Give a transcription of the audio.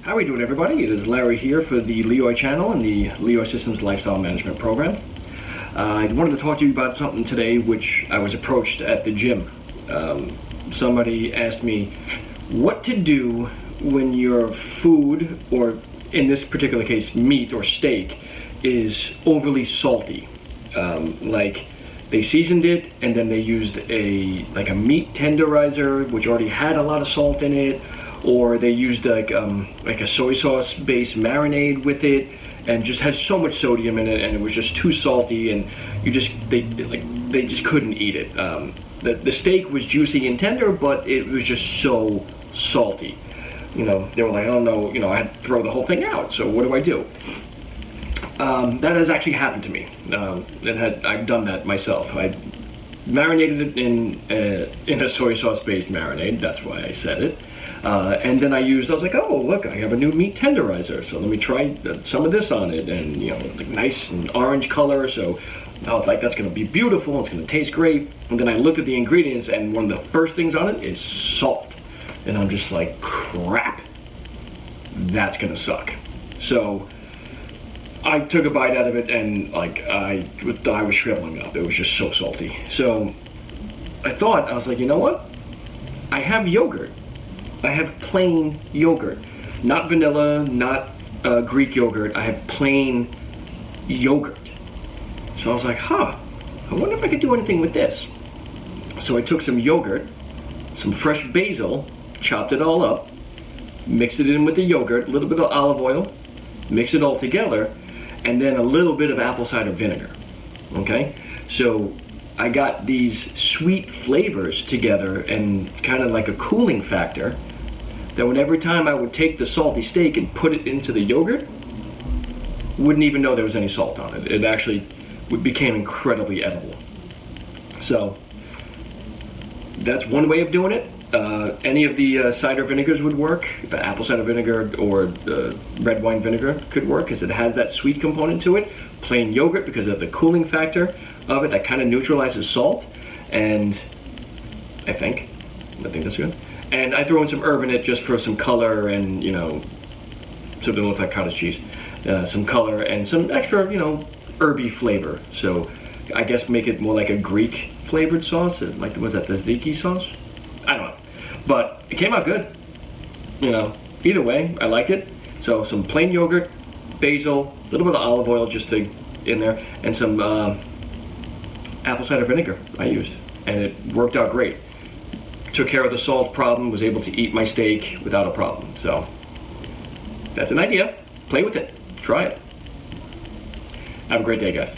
How are we doing, everybody? It is Larry here for the Leoy channel and the Leoy Systems Lifestyle Management Program. I wanted to talk to you about something today which I was approached at the gym. Somebody asked me what to do when your food, or in this particular case meat or steak, is overly salty. Like they seasoned it and then they used a meat tenderizer which already had a lot of salt in it, or they used like a soy sauce based marinade with it and just had so much sodium in it and it was just too salty, and they just couldn't eat it. The steak was juicy and tender, but it was just so salty. You know, they were like, oh no, you know, I had to throw the whole thing out, so what do I do? That has actually happened to me. I've done that myself. I marinated it in a soy sauce based marinade, that's why I said it. And then I was like, oh look, I have a new meat tenderizer, so let me try some of this on it, and you know, like nice and orange color, so I was like, that's gonna be beautiful, it's gonna taste great. And then I looked at the ingredients and one of the first things on it is salt. And I'm just like, crap, that's gonna suck. So I took a bite out of it and like I was shriveling up. It was just so salty. So I was like, you know what? I have yogurt. I have plain yogurt. Not vanilla, not Greek yogurt. I have plain yogurt. So I was like, I wonder if I could do anything with this. So I took some yogurt, some fresh basil, chopped it all up, mixed it in with the yogurt, a little bit of olive oil, mix it all together, and then a little bit of apple cider vinegar. Okay? So I got these sweet flavors together and kind of like a cooling factor that when every time I would take the salty steak and put it into the yogurt, wouldn't even know there was any salt on it. It actually became incredibly edible. So that's one way of doing it. Any of the cider vinegars would work. Apple cider vinegar or red wine vinegar could work because it has that sweet component to it. Plain yogurt, because of the cooling factor of it, that kind of neutralizes salt. And I think that's good. And I throw in some herb in it just for some color and, you know, so it doesn't look like cottage cheese. Some color and some extra, you know, herby flavor. So I guess make it more like a Greek flavored sauce. Like, was that the tzatziki sauce? I don't know. But it came out good. You know, either way, I liked it. So some plain yogurt, basil, a little bit of olive oil just in there, and some apple cider vinegar I used. And it worked out great. Took care of the salt problem, was able to eat my steak without a problem. So that's an idea. Play with it. Try it. Have a great day, guys.